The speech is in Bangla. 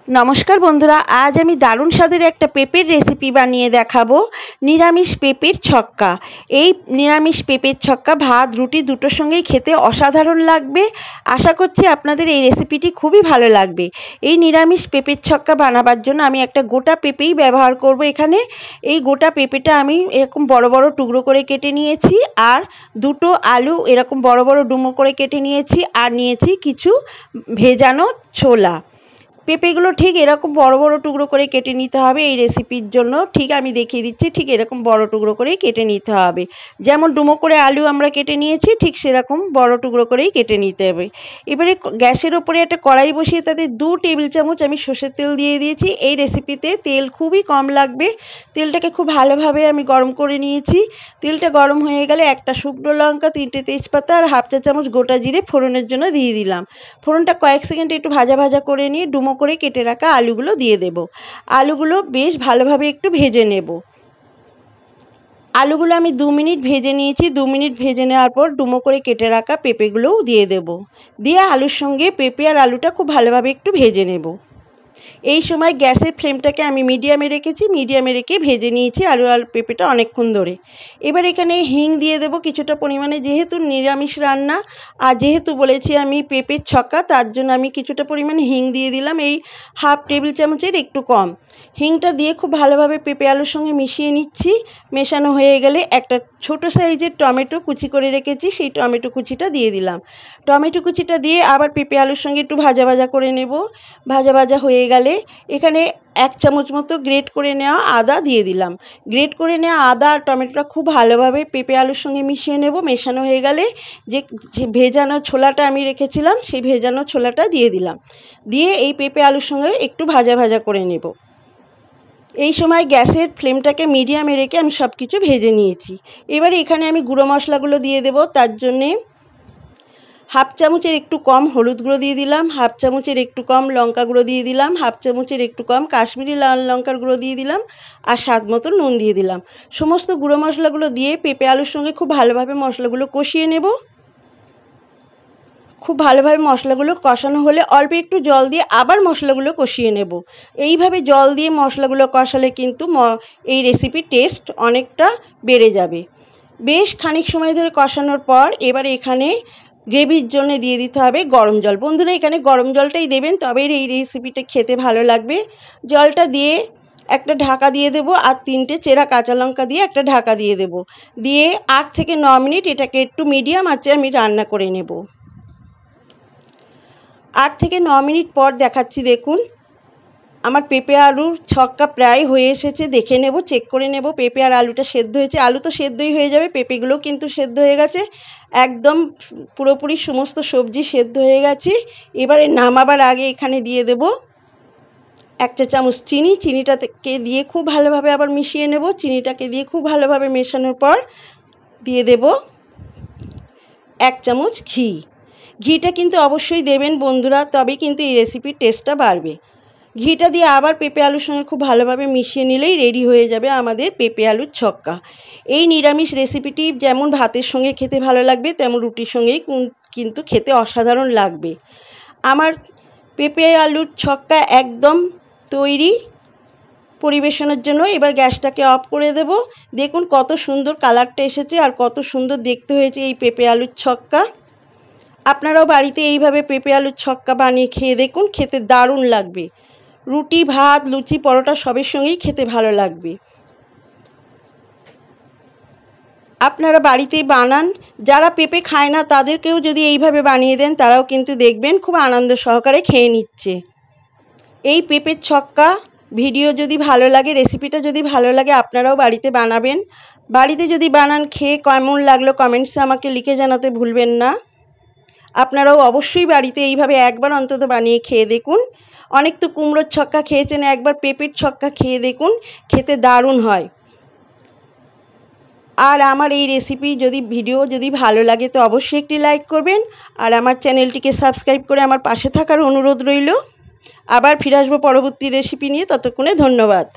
नमस्कार बंधुरा आज आमी दारुण स्वादेर एक पेपर रेसिपि बानिये देखाबो निरामिष पेपर छक्का। এই নিরামিষ পেঁপের ছক্কা ভাত রুটি দুটোর সঙ্গেই খেতে অসাধারণ লাগবে। আশা করছি আপনাদের এই রেসিপিটি খুবই ভালো লাগবে। এই নিরামিষ পেঁপের ছক্কা বানাবার জন্য আমি একটা গোটা পেঁপেই ব্যবহার করব। এখানে এই গোটা পেঁপেটা আমি এরকম বড় বড় টুকরো করে কেটে নিয়েছি আর দুটো আলু এরকম বড় বড় ডুমো করে কেটে নিয়েছি আর নিয়েছি কিছু ভেজানো ছোলা। পেঁপেগুলো ঠিক এরকম বড় বড় টুকরো করে কেটে নিতে হবে এই রেসিপির জন্য। ঠিক আমি দেখিয়ে দিচ্ছি, ঠিক এরকম বড় টুকরো করেই কেটে নিতে হবে। যেমন ডুমো করে আলু আমরা কেটে নিয়েছি ঠিক সেরকম বড় টুকরো করেই কেটে নিতে হবে। এবারে গ্যাসের ওপরে একটা কড়াই বসিয়ে তাতে 2 টেবিল চামচ আমি সর্ষের তেল দিয়ে দিয়েছি। এই রেসিপিতে তেল খুবই কম লাগবে। তেলটাকে খুব ভালোভাবে আমি গরম করে নিয়েছি। তেলটা গরম হয়ে গেলে একটা শুকনো লঙ্কা, 3টে তেজপাতা আর হাফ চা চামচ গোটা জিরে ফোড়নের জন্য দিয়ে দিলাম। ফোড়নটা কয়েক সেকেন্ড একটু ভাজা ভাজা করে নিয়ে ডুমো করে কেটে রাখা আলুগুলো দিয়ে দেব। আলুগুলো বেশ ভালোভাবে একটু ভেজে নেব। আলুগুলো আমি 2 মিনিট ভেজে নিয়েছি। 2 মিনিট ভেজে নেওয়ার পর ডুমো করে কেটে রাখা পেঁপেগুলোও দিয়ে দেব। দিয়ে আলুর সঙ্গে পেঁপে আর আলুটা খুব ভালোভাবে একটু ভেজে নেব। এই সময় গ্যাসের ফ্লেমটাকে আমি মিডিয়ামে রেখেছি। মিডিয়ামে রেখে ভেজে নিয়েছি আলু আর পেঁপেটা অনেকক্ষণ ধরে। এবার এখানে হিং দিয়ে দেব কিছুটা পরিমাণে। যেহেতু নিরামিষ রান্না আর যেহেতু বলেছি আমি পেঁপের ছক্কা, তার জন্য আমি কিছুটা পরিমাণে হিং দিয়ে দিলাম, এই হাফ টেবিল চামচের একটু কম। হিংটা দিয়ে খুব ভালোভাবে পেঁপে আলুর সঙ্গে মিশিয়ে নিচ্ছি। মেশানো হয়ে গেলে একটা ছোট সাইজের টমেটো কুচি করে রেখেছি, সেই টমেটো কুচিটা দিয়ে দিলাম। টমেটো কুচিটা দিয়ে আবার পেঁপে আলুর সঙ্গে একটু ভাজা ভাজা করে নেব। ভাজা ভাজা হয়ে গেলে এখানে 1 চামচ মতো গ্রেট করে নেওয়া আদা দিয়ে দিলাম। গ্রেট করে নেওয়া আদা আর টমেটোটা খুব ভালোভাবে পেঁপে আলুর সঙ্গে মিশিয়ে নেব। মেশানো হয়ে গেলে যে ভেজানো ছোলাটা আমি রেখেছিলাম সেই ভেজানো ছোলাটা দিয়ে দিলাম। দিয়ে এই পেঁপে আলুর সঙ্গে একটু ভাজা ভাজা করে নেব। এই সময় গ্যাসের ফ্লেমটাকে মিডিয়ামে রেখে আমি সব কিছু ভেজে নিয়েছি। এবারে এখানে আমি গুঁড়ো মশলাগুলো দিয়ে দেব। তার জন্যে হাফ চামচের একটু কম হলুদ গুঁড়ো দিয়ে দিলাম, হাফ চামচের একটু কম লঙ্কা গুঁড়ো দিয়ে দিলাম, হাফ চামচের একটু কম কাশ্মীরি লাল লঙ্কার গুঁড়ো দিয়ে দিলাম আর স্বাদ মতো নুন দিয়ে দিলাম। সমস্ত গুঁড়ো মশলাগুলো দিয়ে পেঁপে আলুর সঙ্গে খুব ভালোভাবে মশলাগুলো কষিয়ে নেব। খুব ভালোভাবে মশলাগুলো কষানো হলে অল্প একটু জল দিয়ে আবার মশলাগুলো কষিয়ে নেব। এইভাবে জল দিয়ে মশলাগুলো কষালে কিন্তু এই রেসিপির টেস্ট অনেকটা বেড়ে যাবে। বেশ খানিক সময় ধরে কষানোর পর এবারে এখানে গ্রেভির জন্য দিয়ে দিতে হবে গরম জল। বন্ধুরা এখানে গরম জলটাই দেবেন, তবে এই রেসিপিটা খেতে ভালো লাগবে। জলটা দিয়ে একটা ঢাকা দিয়ে দেব আর 3টে চেরা কাঁচা লঙ্কা দিয়ে একটা ঢাকা দিয়ে দেব। দিয়ে 8 থেকে 9 মিনিট এটাকে একটু মিডিয়াম আঁচে আমি রান্না করে নেব। 8 থেকে 9 মিনিট পর দেখাচ্ছি, দেখুন আমার পেঁপে আলুর ছক্কা প্রায় হয়ে এসেছে। দেখে নেব, চেক করে নেব পেঁপে আর আলুটা সেদ্ধ হয়েছে। আলু তো সেদ্ধই হয়ে যাবে, পেঁপেগুলোও কিন্তু সেদ্ধ হয়ে গেছে। একদম পুরোপুরি সমস্ত সবজি সেদ্ধ হয়ে গেছে। এবারে নামাবার আগে এখানে দিয়ে দেব 1 চা চামচ চিনি। চিনিটাকে দিয়ে খুব ভালোভাবে আবার মিশিয়ে নেব। চিনিটাকে দিয়ে খুব ভালোভাবে মেশানোর পর দিয়ে দেব 1 চামচ ঘি। ঘিটা কিন্তু অবশ্যই দেবেন বন্ধুরা, তবে কিন্তু এই রেসিপির টেস্টটা বাড়বে। ঘিটা দিয়ে আবার পেঁপে আলুর সঙ্গে খুব ভালোভাবে মিশিয়ে নিলেই রেডি হয়ে যাবে আমাদের পেঁপে আলুর ছক্কা। এই নিরামিষ রেসিপিটি যেমন ভাতের সঙ্গে খেতে ভালো লাগবে তেমন রুটির সঙ্গেই কিন্তু খেতে অসাধারণ লাগবে। আমার পেঁপে আলুর ছক্কা একদম তৈরি পরিবেশনের জন্য। এবার গ্যাসটাকে অফ করে দেব। দেখুন কত সুন্দর কালারটা এসেছে আর কত সুন্দর দেখতে হয়েছে এই পেঁপে আলুর ছক্কা। আপনারাও বাড়িতে এইভাবে পেঁপে আলুর ছক্কা বানিয়ে খেয়ে দেখুন, খেতে দারুণ লাগবে। রুটি ভাত লুচি পরোটা সবের সঙ্গেই খেতে ভালো লাগবে। আপনারা বাড়িতেই বানান। যারা পেঁপে খায় না তাদেরকেও যদি এইভাবে বানিয়ে দেন তারাও কিন্তু দেখবেন খুব আনন্দ সহকারে খেয়ে নিচ্ছে। এই পেঁপের ছক্কা ভিডিও যদি ভালো লাগে, রেসিপিটা যদি ভালো লাগে আপনারাও বাড়িতে বানাবেন। বাড়িতে যদি বানান খেয়ে কেমন লাগলো কমেন্টসে আমাকে লিখে জানাতে ভুলবেন না। আপনারাও অবশ্যই বাড়িতে এইভাবে একবার অন্তত বানিয়ে খেয়ে দেখুন। অনেক তো কুমড়োর ছক্কা খেয়েছেন, একবার পেঁপের ছক্কা খেয়ে দেখুন, খেতে দারুণ হয়। আর আমার এই রেসিপি ভিডিও যদি ভালো লাগে তো অবশ্যই একটি লাইক করবেন আর আমার চ্যানেলটিকে সাবস্ক্রাইব করে আমার পাশে থাকার অনুরোধ রইল। আবার ফিরে আসবো পরবর্তী রেসিপি নিয়ে, ততক্ষণে ধন্যবাদ।